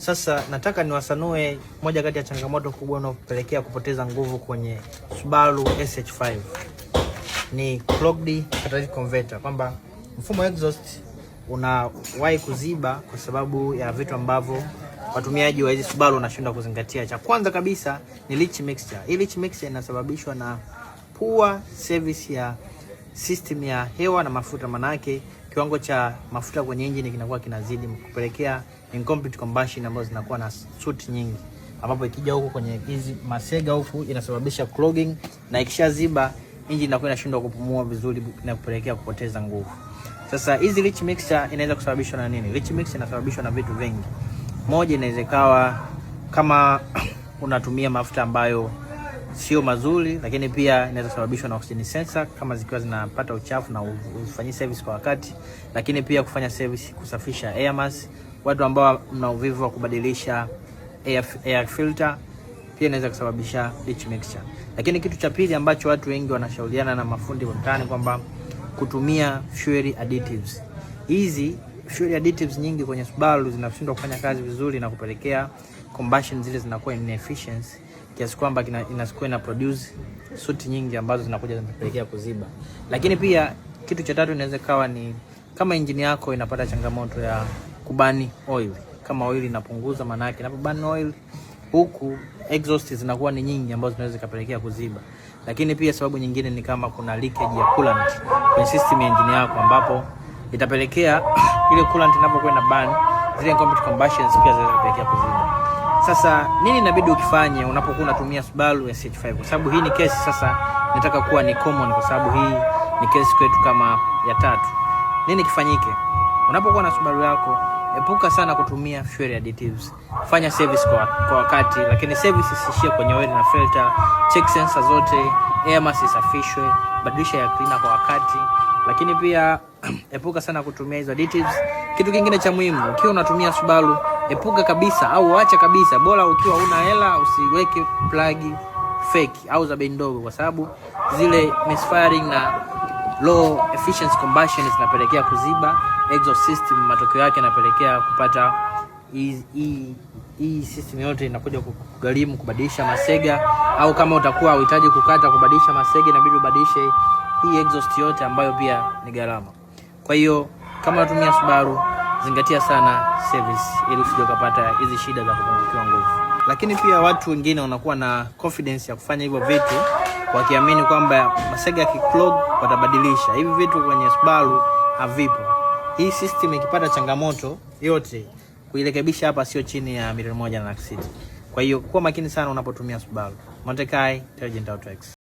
Sasa nataka niwasanue moja kati ya changamoto kubwa inayopelekea kupoteza nguvu kwenye Subaru SH5. Ni clogged catalytic converter, kwamba mfumo exhaust unawahi kuziba kwa sababu ya vitu ambavyo watumiaji wa hizi Subaru wanashindwa kuzingatia. Cha kwanza kabisa ni leach mixture. Hii leach mixture inasababishwa na poor service ya system ya hewa na mafuta. Manake kiwango cha mafuta kwenye engine kinakuwa kinazidi kupelekea incomplete combustion ambazo zinakuwa na soot nyingi, ambapo ikija huko kwenye hizi masega huku inasababisha clogging, na ikishaziba engine inakuwa inashindwa kupumua vizuri na kupelekea kupoteza nguvu. Sasa hizi leach mixture inaweza kusababishwa na nini? Leach mixture inasababishwa na vitu vingi. Moja, inaweza kawa kama unatumia mafuta ambayo sio mazuri, lakini pia inaweza kusababishwa na oxygen sensor kama zikiwa zinapata uchafu na ufanyie service kwa wakati, lakini pia kufanya service kusafisha air mass. Watu ambao mna uvivu wa kubadilisha air filter pia inaweza kusababisha leach mixture. Lakini kitu cha pili ambacho watu wengi wanashauriana na mafundi mtaani kwamba kutumia fuel additives. Hizi fuel additives nyingi kwenye Subaru zinashindwa kufanya kazi vizuri na kupelekea combustion zile zinakuwa inefficient, kiasi kwamba inakuwa ina produce soot nyingi ambazo zinakuja zinapelekea kuziba. Lakini pia kitu cha tatu inaweza kawa ni kama engine yako inapata changamoto ya kubani oil. Kama oil inapunguza, maana yake inapobani oil huku exhaust zinakuwa ni nyingi ambazo zinaweza kupelekea kuziba. Lakini pia sababu nyingine ni kama kuna leakage ya coolant kwenye system ya engine yako, ambapo itapelekea ile coolant inapokuwa ina burn, zile incomplete combustions pia zinaweza kupelekea kuziba. Sasa nini inabidi ukifanye unapokuwa unatumia Subaru SH5? Kwa sababu hii ni kesi sasa nataka kuwa ni common, kwa sababu hii ni kesi kwetu kama ya tatu. Nini kifanyike? Unapokuwa na Subaru yako, epuka sana kutumia fuel additives. Fanya service kwa wakati, lakini service isishie kwenye oil na filter. Check sensor zote, air mass isafishwe, badilisha ya cleaner kwa wakati. Lakini pia epuka sana kutumia hizo additives. Kitu kingine cha muhimu, ukiwa unatumia Subaru, epuka kabisa au acha kabisa, bora ukiwa una hela usiweke plug fake au za bei ndogo, kwa sababu zile misfiring na low efficiency combustion zinapelekea kuziba exhaust system. Matokeo yake yanapelekea kupata hii system yote inakuja kugharimu kubadilisha masega, au kama utakuwa unahitaji kukata kubadilisha masega inabidi ubadilishe hii exhaust yote, ambayo pia ni gharama. Kwa hiyo kama unatumia Subaru, zingatia sana service ili usije kupata hizi shida za kupungukiwa nguvu. Lakini pia watu wengine wanakuwa na confidence ya kufanya hivyo vitu wakiamini kwamba masega yakiclog watabadilisha. Hivi vitu kwenye Subaru havipo. Hii system ikipata changamoto yote, kuirekebisha hapa sio chini ya milioni 1 na laki sita. Kwa hiyo kuwa makini sana unapotumia Subaru. Monte Kai, Intelligent Auto X.